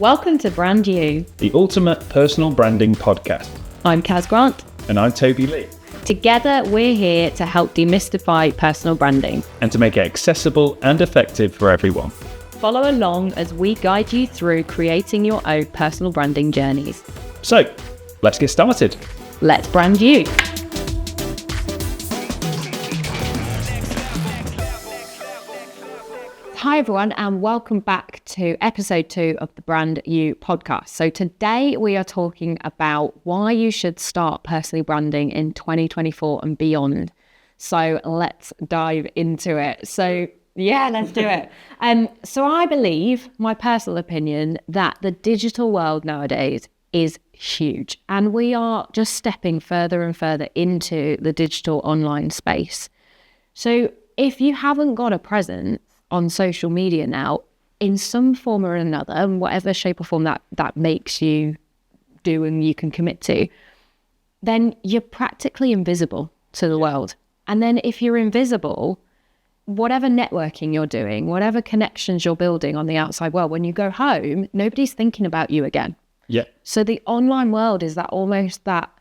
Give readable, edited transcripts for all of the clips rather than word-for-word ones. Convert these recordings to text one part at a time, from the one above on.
Welcome to Brand You, the ultimate personal branding podcast. I'm Kaz Grant. And I'm Toby Lee. Together, we're here to help demystify personal branding and to make it accessible and effective for everyone. Follow along as we guide you through creating your own personal branding journeys. So, let's get started. Let's brand you. Hi everyone, and welcome back to episode 2 of the Brand You podcast. So today we are talking about why you should start personally branding in 2024 and beyond. So let's dive into it. So yeah, let's do it. So I believe, my personal opinion, that the digital world nowadays is huge, and we are just stepping further and further into the digital online space. So if you haven't got a presence on social media now, in some form or another, and whatever shape or form that makes you do and you can commit to, then you're practically invisible to the world. And then if you're invisible, whatever networking you're doing, whatever connections you're building on the outside world, when you go home, nobody's thinking about you again. Yeah. So the online world is that almost that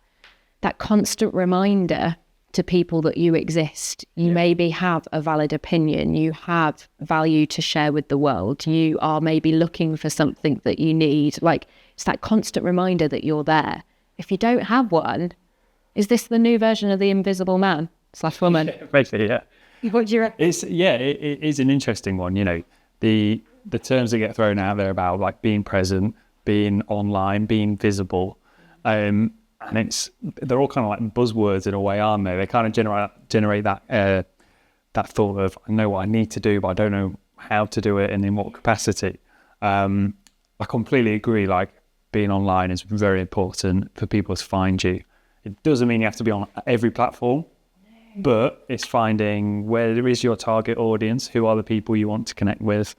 constant reminder to people that you exist. You maybe have a valid opinion, you have value to share with the world, you are maybe looking for something that you need. Like, it's that constant reminder that you're there. If you don't have one, is this the new version of the invisible man / woman? Yeah, basically, yeah. What do you reckon? It is an interesting one. You know, the terms that get thrown out there about like being present, being online, being visible, and they're all kind of like buzzwords in a way, aren't they? They kind of generate that thought of, I know what I need to do, but I don't know how to do it and in what capacity. I completely agree. Like, being online is very important for people to find you. It doesn't mean you have to be on every platform, but it's finding where there is your target audience, who are the people you want to connect with,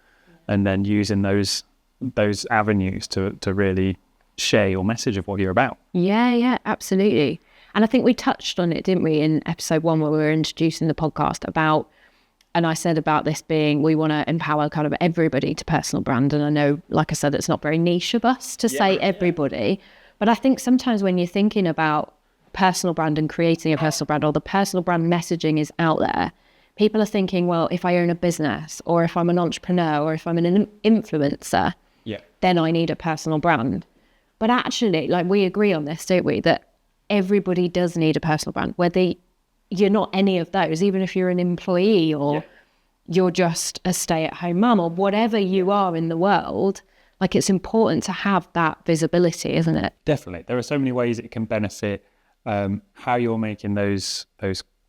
and then using those avenues to really share your message of what you're about. Yeah, absolutely. And I think we touched on it, didn't we, in episode 1 where we were introducing the podcast about, and I said about this being, we want to empower kind of everybody to personal brand. And I know, like I said, it's not very niche of us to say everybody, but I think sometimes when you're thinking about personal brand and creating a personal brand, or the personal brand messaging is out there, people are thinking, well, if I own a business, or if I'm an entrepreneur, or if I'm an influencer, then I need a personal brand. But actually, like, we agree on this, don't we, that everybody does need a personal brand, whether you're not any of those, even if you're an employee or you're just a stay-at-home mum or whatever you are in the world. Like, it's important to have that visibility, isn't it? Definitely. There are so many ways it can benefit how you're making those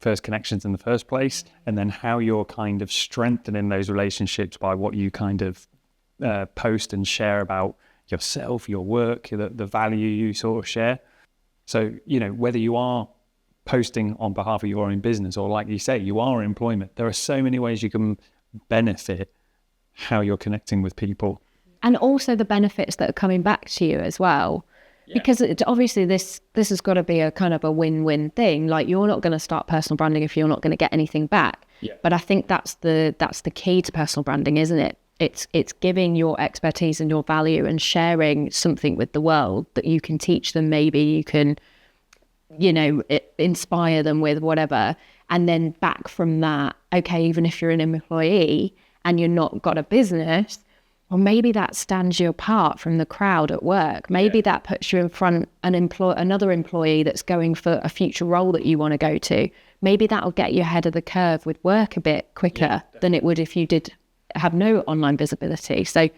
first connections in the first place, and then how you're kind of strengthening those relationships by what you kind of post and share about yourself, your work, the value you sort of share. So, you know, whether you are posting on behalf of your own business, or like you say, you are in employment, there are so many ways you can benefit how you're connecting with people. And also the benefits that are coming back to you as well. Yeah. Because obviously this has got to be a kind of a win-win thing. Like, you're not going to start personal branding if you're not going to get anything back. Yeah. But I think that's the key to personal branding, isn't it? It's giving your expertise and your value and sharing something with the world that you can teach them. Maybe you can, inspire them with whatever. And then back from that, okay, even if you're an employee and you're not got a business, well, maybe that stands you apart from the crowd at work. Maybe that puts you in front another employee that's going for a future role that you want to go to. Maybe that'll get you ahead of the curve with work a bit quicker than it would if you did have no online visibility. So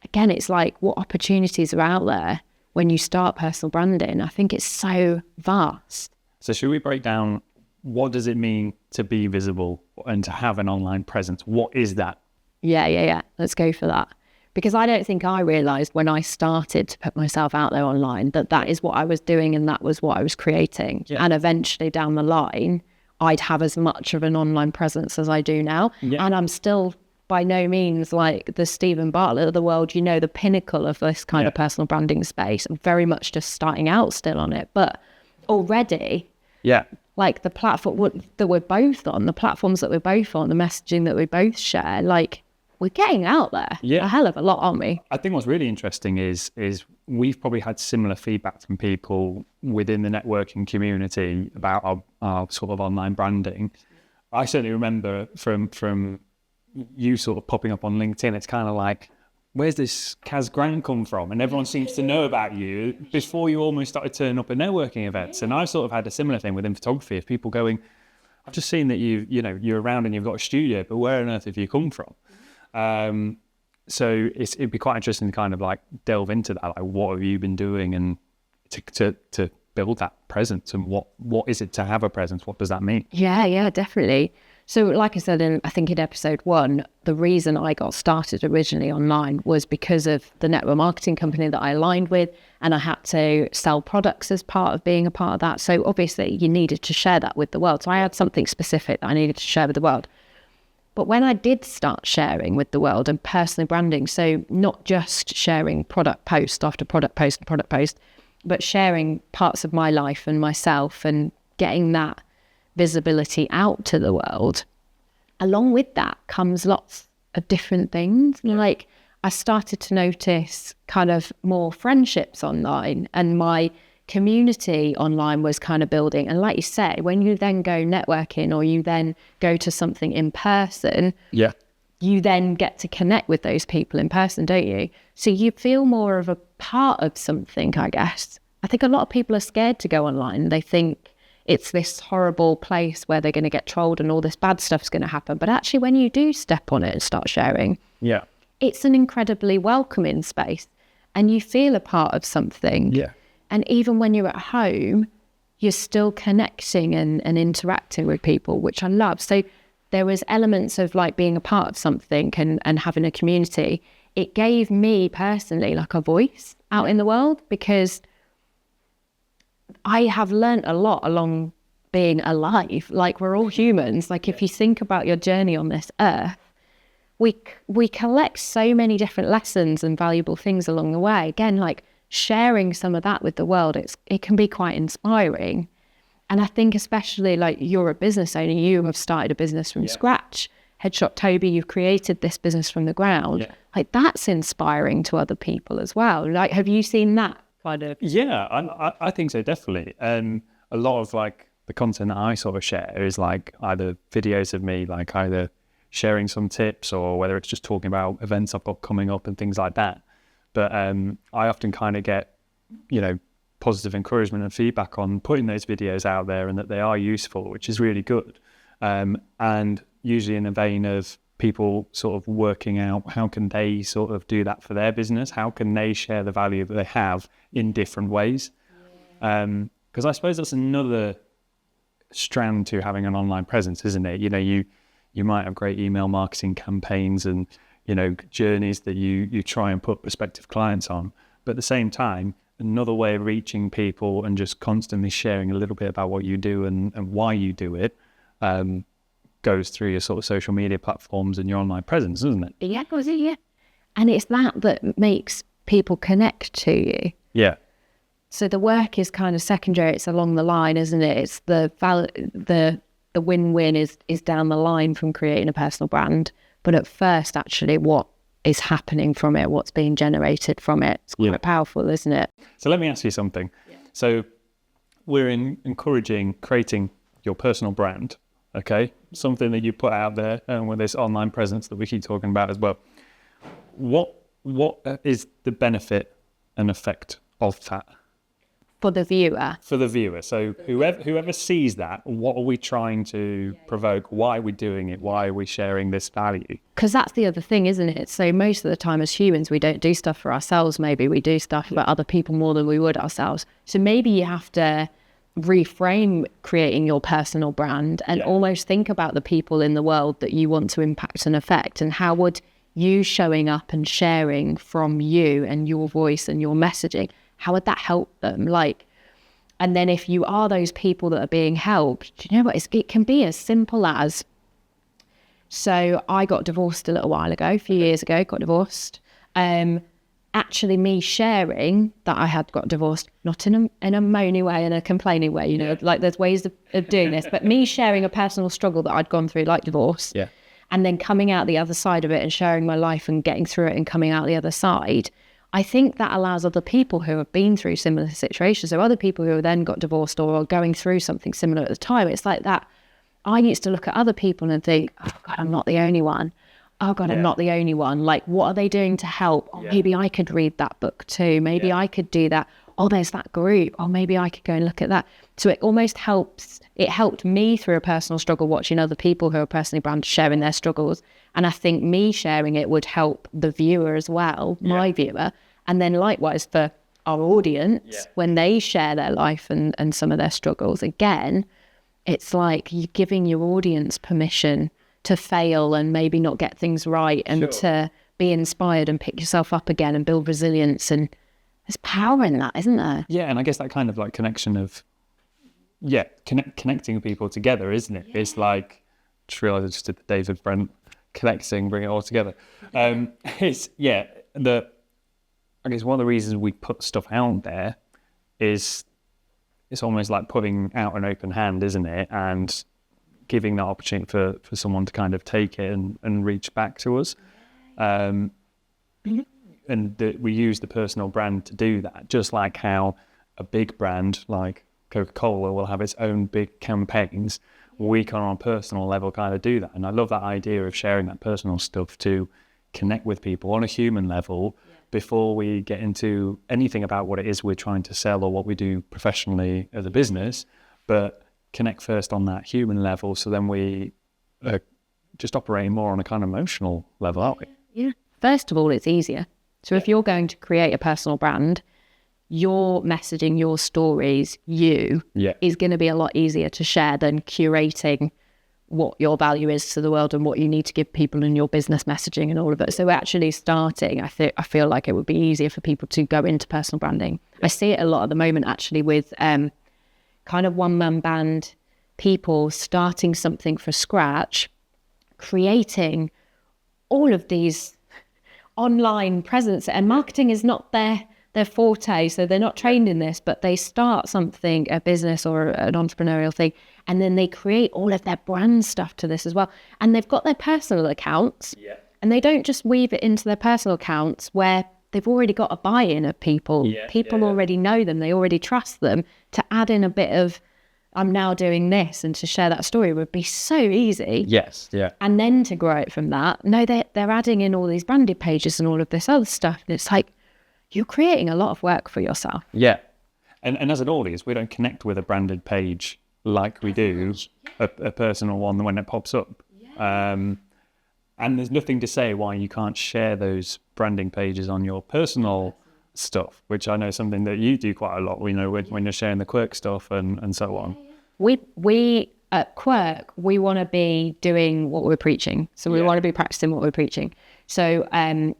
again, it's like, what opportunities are out there when you start personal branding? I think it's so vast. So should we break down, what does it mean to be visible and to have an online presence? What is that? Yeah. Let's go for that. Because I don't think I realised when I started to put myself out there online that is what I was doing and that was what I was creating. Yeah. And eventually down the line, I'd have as much of an online presence as I do now. Yeah. And I'm still by no means like the Stephen Bartlett of the world, the pinnacle of this kind of personal branding space. I'm very much just starting out still on it. But already, like the platform that we're both on, the platforms that we're both on, the messaging that we both share, like, we're getting out there a hell of a lot, aren't we? I think what's really interesting is we've probably had similar feedback from people within the networking community about our sort of online branding. I certainly remember from you sort of popping up on LinkedIn, it's kind of like, where's this Kaz Grant come from? And everyone seems to know about you before you almost started turning up at networking events. And I've sort of had a similar thing within photography of people going, I've just seen that you're around and you've got a studio, but where on earth have you come from? So it'd be quite interesting to kind of like delve into that. Like, what have you been doing and to build that presence, and what is it to have a presence? What does that mean? Yeah, definitely. So like I said, I think in episode 1, the reason I got started originally online was because of the network marketing company that I aligned with, and I had to sell products as part of being a part of that. So obviously you needed to share that with the world. So I had something specific that I needed to share with the world. But when I did start sharing with the world and personally branding, so not just sharing product post after product post and product post, but sharing parts of my life and myself and getting that visibility out to the world, along with that comes lots of different things. Like, I started to notice kind of more friendships online, and my community online was kind of building. And like you say, when you then go networking or you then go to something in person, you then get to connect with those people in person, don't you? So you feel more of a part of something, I guess. I think a lot of people are scared to go online. They think it's this horrible place where they're going to get trolled and all this bad stuff's going to happen. But actually, when you do step on it and start sharing, it's an incredibly welcoming space, and you feel a part of something. And even when you're at home, you're still connecting and interacting with people, which I love. So there was elements of like being a part of something and having a community. It gave me personally like a voice out in the world, because I have learned a lot along being alive. Like, we're all humans. Like, if you think about your journey on this earth, we collect so many different lessons and valuable things along the way. Again, like sharing some of that with the world, it can be quite inspiring. And I think especially like, you're a business owner, you have started a business from scratch. Headshot Toby, you've created this business from the ground. Like, that's inspiring to other people as well. Like, have you seen that kind of? I think so, definitely. A lot of like the content that I sort of share is like either videos of me, like either sharing some tips, or whether it's just talking about events I've got coming up and things like that. But I often kind of get, positive encouragement and feedback on putting those videos out there, and that they are useful, which is really good. And usually in a vein of people sort of working out how can they sort of do that for their business, how can they share the value that they have in different ways. Because I suppose that's another strand to having an online presence, isn't it? You might have great email marketing campaigns and journeys that you try and put prospective clients on, but at the same time, another way of reaching people and just constantly sharing a little bit about what you do and why you do it goes through your sort of social media platforms and your online presence, isn't it? Yeah, and it's that makes people connect to you. So the work is kind of secondary. It's along the line, isn't it? It's the win-win is down the line from creating a personal brand. But at first, actually, what is happening from it, what's being generated from it, it's quite powerful, isn't it? So let me ask you something. So we're encouraging creating your personal brand, okay? Something that you put out there, and with this online presence that we keep talking about as well. What is the benefit and effect of that? For the viewer. For the viewer. So whoever sees that, what are we trying to provoke? Why are we doing it? Why are we sharing this value? Because that's the other thing, isn't it? So most of the time as humans, we don't do stuff for ourselves. Maybe we do stuff for other people more than we would ourselves. So maybe you have to reframe creating your personal brand and almost think about the people in the world that you want to impact and affect, and how would you showing up and sharing from you and your voice and your messaging, how would that help them? And then if you are those people that are being helped, do you know what? It can be as simple as, so I got divorced a little while ago, a few years ago, got divorced. Actually me sharing that I had got divorced, not in a moany way, in a complaining way, like there's ways of doing this, but me sharing a personal struggle that I'd gone through, like divorce, and then coming out the other side of it and sharing my life and getting through it and coming out the other side, I think that allows other people who have been through similar situations, so other people who have then got divorced or are going through something similar at the time, it's like that. I used to look at other people and think, oh God, I'm not the only one. Oh God, I'm not the only one. Like, what are they doing to help? Oh, maybe I could read that book too. Maybe I could do that. Oh, there's that group. Oh, maybe I could go and look at that. So it almost helps. It helped me through a personal struggle, watching other people who are personally branded sharing their struggles. And I think me sharing it would help the viewer as well, my viewer. And then likewise for our audience, when they share their life and some of their struggles, again, it's like you're giving your audience permission to fail and maybe not get things right, and to be inspired and pick yourself up again and build resilience. And there's power in that, isn't there? Yeah, and I guess that kind of like connection of, connecting people together, isn't it? It's like, just realised I just did the David Brent connecting, bring it all together. I guess one of the reasons we put stuff out there is it's almost like putting out an open hand, isn't it? And giving that opportunity for someone to kind of take it and reach back to us. And we use the personal brand to do that, just like how a big brand like Coca-Cola will have its own big campaigns. We can on a personal level kind of do that. And I love that idea of sharing that personal stuff to connect with people on a human level before we get into anything about what it is we're trying to sell or what we do professionally as a business, but connect first on that human level, so then we are just operating more on a kind of emotional level, aren't we? Yeah. First of all, it's easier. So if you're going to create a personal brand, your messaging, your stories, is going to be a lot easier to share than curating what your value is to the world and what you need to give people in your business messaging and all of it. So actually starting, I feel like it would be easier for people to go into personal branding. I see it a lot at the moment actually with kind of one-man band people starting something from scratch, creating all of these online presence, and marketing is not their forte, so they're not trained in this, but they start something, a business or an entrepreneurial thing, and then they create all of their brand stuff to this as well. And they've got their personal accounts, and they don't just weave it into their personal accounts where they've already got a buy-in of people. People already know them, they already trust them. To add in a bit of, I'm now doing this, and to share that story would be so easy. Yes, yeah. And then to grow it from that, no, they're adding in all these branded pages and all of this other stuff. And it's like, you're creating a lot of work for yourself. Yeah. And as an audience, we don't connect with a branded page like we do a personal one when it pops up. And there's nothing to say why you can't share those branding pages on your personal stuff, which I know is something that you do quite a lot, when you're sharing the Quirk stuff and so on. We at Quirk, we want to be doing what we're preaching. So we want to be practicing what we're preaching. So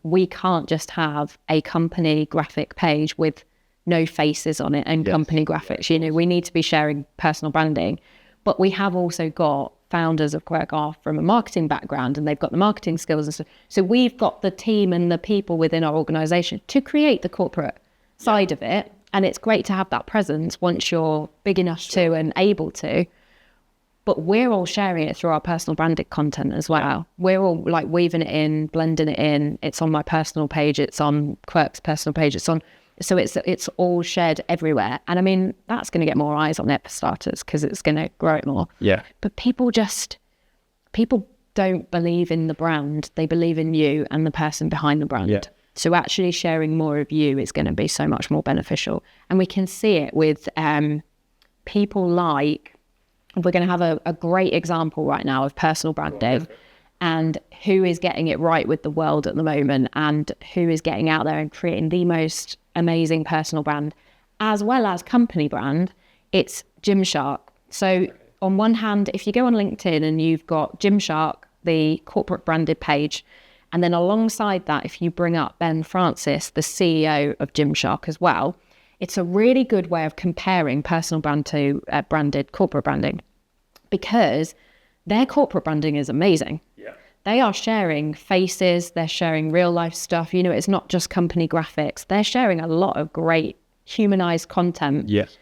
we can't just have a company graphic page with no faces on it and company graphics. You know, we need to be sharing personal branding. But we have also got founders of Quirk are from a marketing background, and they've got the marketing skills and stuff. So we've got the team and the people within our organisation to create the corporate side of it. And it's great to have that presence once you're big enough to and able to. But we're all sharing it through our personal branded content as well. We're all like weaving it in, blending it in. It's on my personal page. It's on Quirk's personal page. So it's all shared everywhere. And I mean, that's going to get more eyes on it for starters, because it's going to grow it more. Yeah. But people don't believe in the brand. They believe in you and the person behind the brand. Yeah. So actually sharing more of you is going to be so much more beneficial. And we can see it with people like, we're going to have a great example right now of personal branding and who is getting it right with the world at the moment, and who is getting out there and creating the most amazing personal brand as well as company brand. It's Gymshark. So on one hand, if you go on LinkedIn and you've got Gymshark, the corporate branded page, and then alongside that, if you bring up Ben Francis, the CEO of Gymshark as well, it's a really good way of comparing personal brand to branded corporate branding, because their corporate branding is amazing. Yeah. They are sharing faces, they're sharing real life stuff. You know, it's not just company graphics. They're sharing a lot of great humanized content. Yes.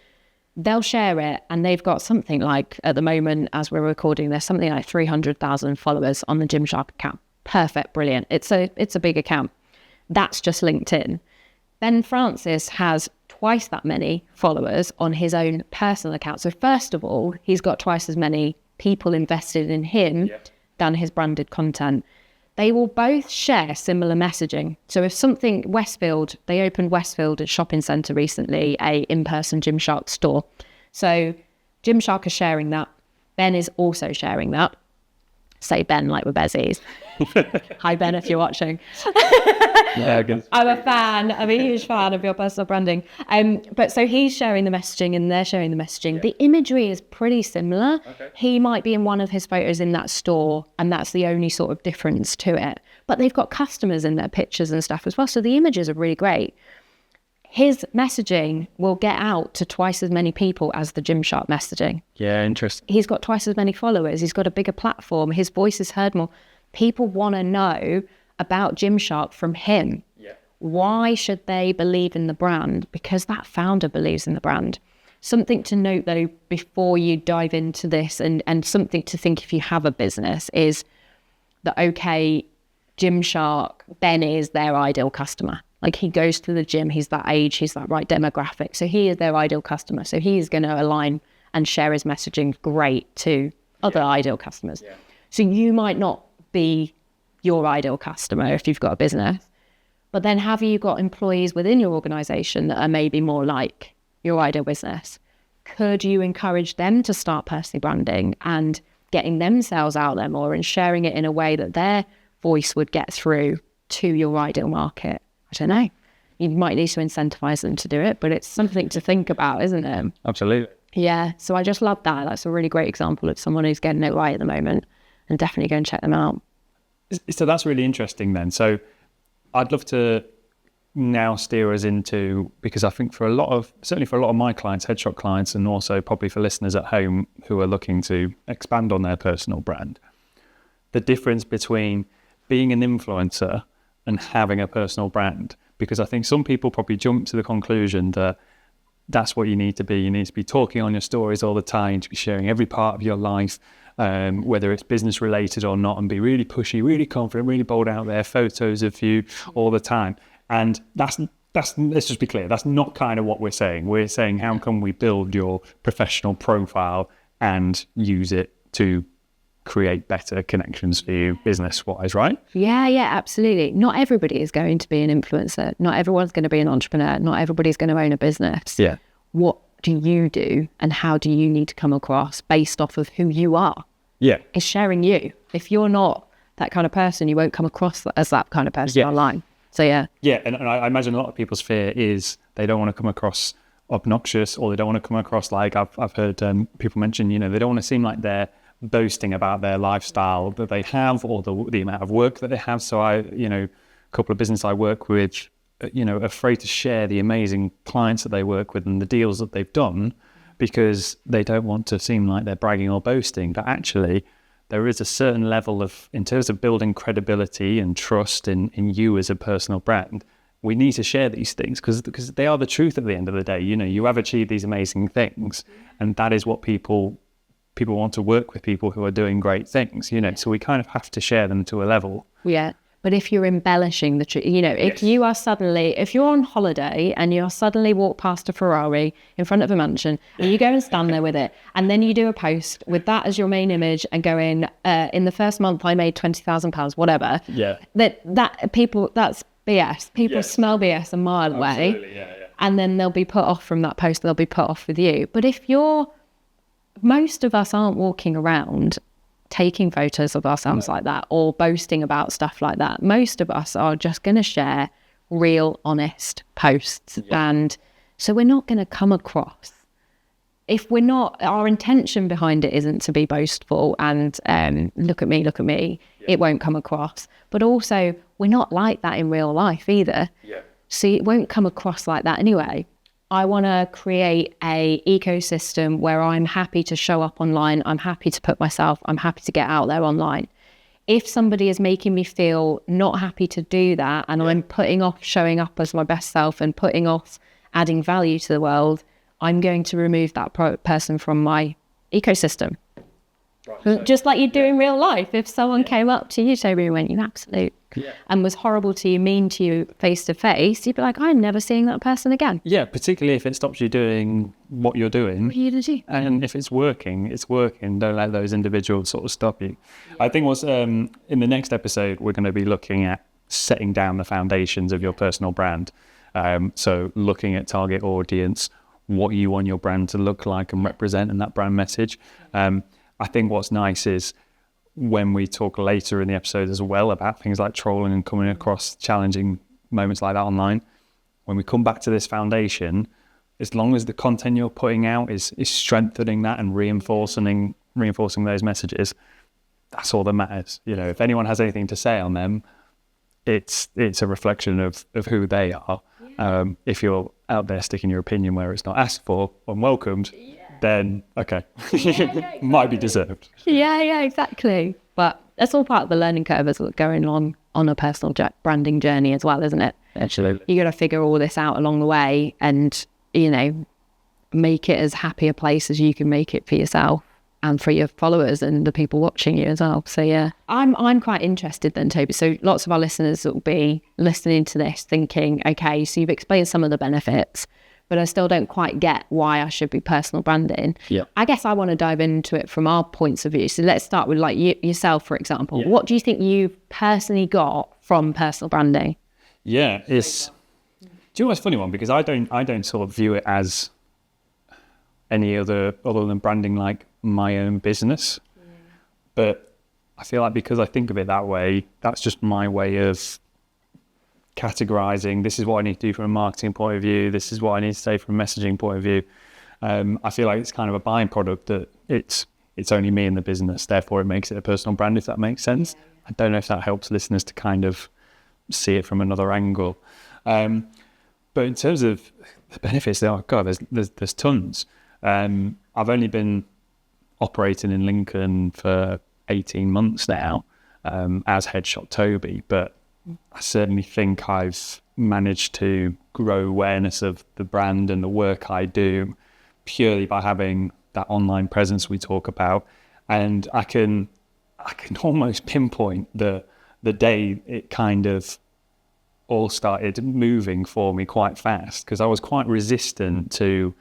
they'll share it, and they've got something like, at the moment as we're recording, there's something like 300,000 followers on the Gymshark account. Perfect, brilliant. It's a big account. That's just LinkedIn. Ben Francis has twice that many followers on his own personal account. So first of all, he's got twice as many people invested in him than his branded content. They will both share similar messaging. So if something, Westfield, they opened Westfield shopping centre recently, a in-person Gymshark store. So Gymshark is sharing that. Ben is also sharing that. Say Ben like we're bezies. Hi Ben, if you're watching. I'm a fan. I'm a huge fan of your personal branding. But so he's sharing the messaging and they're sharing the messaging. The imagery is pretty similar. He might be in one of his photos in that store, and that's the only sort of difference to it. But they've got customers in their pictures and stuff as well. So the images are really great. His messaging will get out to twice as many people as the Gymshark messaging. Yeah, interesting. He's got twice as many followers. He's got a bigger platform. His voice is heard more. People want to know about Gymshark from him. Yeah. Why should they believe in the brand? Because that founder believes in the brand. Something to note, though, before you dive into this, and something to think if you have a business, is that, okay, Gymshark, Ben is their ideal customer. Like, he goes to the gym, he's that age, he's that right demographic. So he is their ideal customer. So he is going to align and share his messaging great to other ideal customers. Yeah. So you might not be your ideal customer if you've got a business, but then have you got employees within your organization that are maybe more like your ideal business? Could you encourage them to start personally branding and getting themselves out there more and sharing it in a way that their voice would get through to your ideal market? I don't know. You might need to incentivize them to do it, but it's something to think about, isn't it? Absolutely. Yeah. So I just love that. That's a really great example of someone who's getting it right at the moment, and definitely go and check them out. So that's really interesting then. So I'd love to now steer us into, because I think certainly for a lot of my clients, headshot clients, and also probably for listeners at home who are looking to expand on their personal brand, the difference between being an influencer and having a personal brand. Because I think some people probably jump to the conclusion that that's what you need to be. You need to be talking on your stories all the time, to be sharing every part of your life, whether it's business related or not, and be really pushy, really confident, really bold out there, photos of you all the time. And that's let's just be clear, that's not kind of what we're saying. We're saying, how can we build your professional profile and use it to create better connections for you business wise, right? Yeah, absolutely. Not everybody is going to be an influencer. Not everyone's going to be an entrepreneur. Not everybody's going to own a business. Yeah. What do you do, and how do you need to come across based off of who you are? Yeah. It's sharing you. If you're not that kind of person, you won't come across as that kind of person online. So yeah. Yeah, and I imagine a lot of people's fear is they don't want to come across obnoxious, or they don't want to come across like, I've heard people mention, they don't want to seem like they're boasting about their lifestyle that they have, or the amount of work that they have. So a couple of business I work with, afraid to share the amazing clients that they work with and the deals that they've done, because they don't want to seem like they're bragging or boasting. But actually, there is a certain level of, in terms of building credibility and trust in you as a personal brand, we need to share these things because they are the truth at the end of the day. You have achieved these amazing things, and that is what people want to work with, people who are doing great things, so we kind of have to share them to a level. Yeah. But if you're embellishing the truth, if you are suddenly, if you're on holiday and you're suddenly walk past a Ferrari in front of a mansion and you go and stand there with it, and then you do a post with that as your main image and go in the first month I made £20,000, whatever. Yeah. That's BS. People smell BS a mile away. Absolutely, yeah. And then they'll be put off from that post. They'll be put off with you. But most of us aren't walking around taking photos of ourselves like that or boasting about stuff like that. Most of us are just going to share real, honest posts. Yeah. And so we're not going to come across, if we're not, our intention behind it isn't to be boastful and look at me, it won't come across. But also, we're not like that in real life either. Yeah. So it won't come across like that anyway. I want to create a ecosystem where I'm happy to show up online. I'm happy to put myself, I'm happy to get out there online. If somebody is making me feel not happy to do that, and I'm putting off showing up as my best self and putting off adding value to the world, I'm going to remove that person from my ecosystem. Just like you do in real life. If someone came up to you, Toby, and went, "You absolute," and was horrible to you, mean to you face to face, you'd be like, "I'm never seeing that person again." Yeah, particularly if it stops you doing what you're doing. What are you going to do? And if it's working, it's working. Don't let those individuals sort of stop you. I think what's in the next episode, we're going to be looking at setting down the foundations of your personal brand. So looking at target audience, what you want your brand to look like and represent in that brand message. I think what's nice is when we talk later in the episode as well about things like trolling and coming across challenging moments like that online, when we come back to this foundation, as long as the content you're putting out is strengthening that and reinforcing those messages, that's all that matters. You know, if anyone has anything to say on them, it's a reflection of who they are. If you're out there sticking your opinion where it's not asked for, unwelcomed, then okay, might be deserved. Yeah, exactly. But that's all part of the learning curve as going on a personal branding journey as well, isn't it? Absolutely. You got to figure all this out along the way, and make it as happy a place as you can make it for yourself and for your followers and the people watching you as well. So yeah, I'm quite interested then, Toby. So lots of our listeners will be listening to this thinking, okay, so you've explained some of the benefits, but I still don't quite get why I should be personal branding. Yeah. I guess I want to dive into it from our points of view. So let's start with like yourself, for example. What do you think you've personally got from personal branding? Yeah, do you know what's a funny one? Because I don't sort of view it as any other than branding like my own business. But I feel like because I think of it that way, that's just my way of categorizing. This is what I need to do from a marketing point of view. This is what I need to say from a messaging point of view. I feel like it's kind of a byproduct that it's only me in the business. Therefore, it makes it a personal brand, if that makes sense. I don't know if that helps listeners to kind of see it from another angle. But in terms of the benefits, there's tons. I've only been operating in Lincoln for 18 months now as Headshot Toby, but I certainly think I've managed to grow awareness of the brand and the work I do purely by having that online presence we talk about. And I can almost pinpoint the day it kind of all started moving for me quite fast, because I was quite resistant to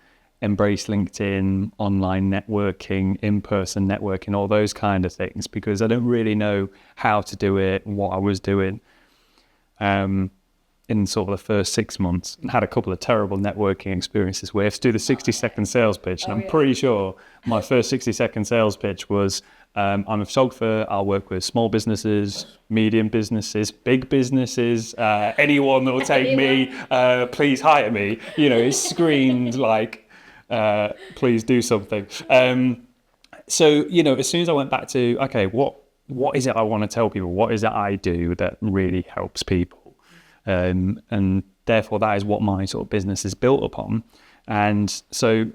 embrace LinkedIn, online networking, in-person networking, all those kind of things, because I don't really know how to do it, what I was doing. In sort of the first 6 months, and had a couple of terrible networking experiences where I have to do the 60-second sales pitch. And I'm pretty sure my first 60-second sales pitch was, I'm a photographer, I'll work with small businesses, medium businesses, big businesses, anyone that will take me, please hire me. It screamed like, please do something. So, as soon as I went back to, okay, what is it I want to tell people? What is it I do that really helps people? And therefore that is what my sort of business is built upon. And so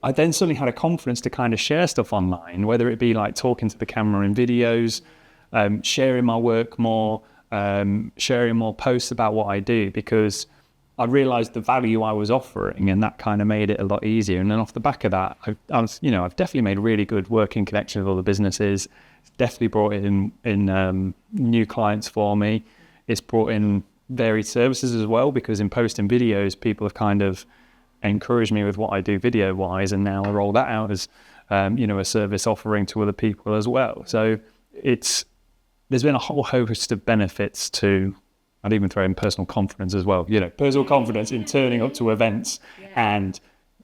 I then suddenly had a confidence to kind of share stuff online, whether it be like talking to the camera in videos, sharing my work more, sharing more posts about what I do, because I realized the value I was offering, and that kind of made it a lot easier. And then off the back of that, I've definitely made really good working connection with other businesses. It's definitely brought in new clients for me. It's brought in varied services as well, because in posting videos, people have kind of encouraged me with what I do video wise, and now I roll that out as a service offering to other people as well. So there's been a whole host of benefits to, I'd even throw in personal confidence as well. Personal confidence in turning up to events and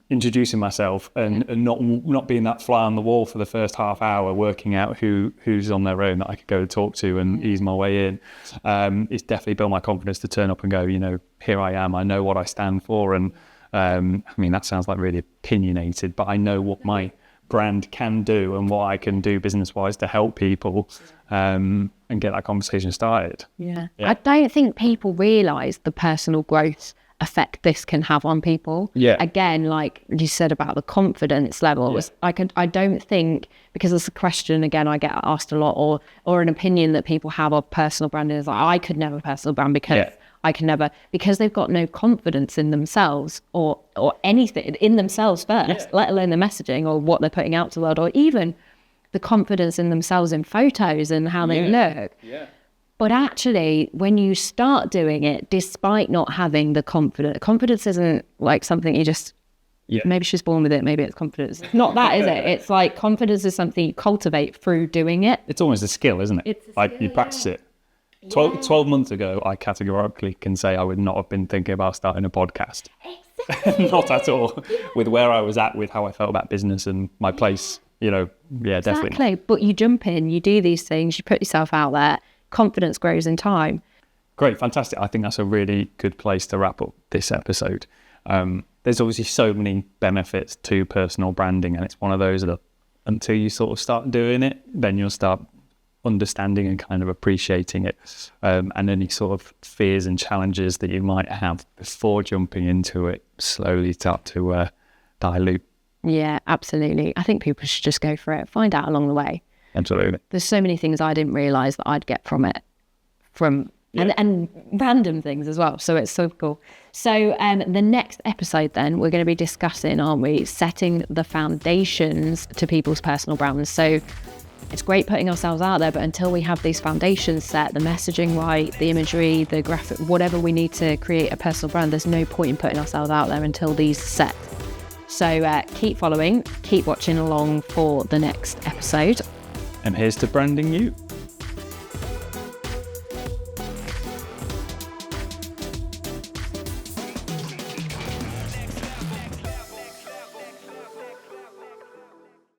introducing myself and not being that fly on the wall for the first half hour, working out who's on their own that I could go talk to and ease my way in. It's definitely built my confidence to turn up and go, here I am. I know what I stand for. And that sounds like really opinionated, but I know what my brand can do and what I can do business-wise to help people and get that conversation started. Yeah. I don't think people realise the personal growth effect this can have on people. Again, like you said about the confidence levels, I don't think, because it's a question again I get asked a lot, or an opinion that people have of personal branding is like, I could never personal brand because I can never, because they've got no confidence in themselves or anything in themselves first, let alone the messaging or what they're putting out to the world, or even the confidence in themselves in photos and how they look. But actually, when you start doing it, despite not having the confidence isn't like something you just, maybe she's born with it, maybe it's confidence. It's not that, is it? It's like confidence is something you cultivate through doing it. It's almost a skill, isn't it? It's a like skill, you practice it. 12 months ago, I categorically can say I would not have been thinking about starting a podcast. Exactly. Not at all. With where I was at, with how I felt about business and my place, definitely. Exactly. But you jump in, you do these things, you put yourself out there, confidence grows in time. Great, fantastic. I think that's a really good place to wrap up this episode. There's obviously so many benefits to personal branding, and it's one of those that until you sort of start doing it, then you'll start understanding and kind of appreciating it, and any sort of fears and challenges that you might have before jumping into it slowly start to dilute. Yeah, absolutely. I think people should just go for it, find out along the way. Absolutely. There's so many things I didn't realise that I'd get from it, and random things as well. So it's so cool. So the next episode then, we're going to be discussing, aren't we, setting the foundations to people's personal brands. So it's great putting ourselves out there, but until we have these foundations set, the messaging right, the imagery, the graphic, whatever we need to create a personal brand, there's no point in putting ourselves out there until these are set. So keep following, keep watching along for the next episode. And here's to branding you.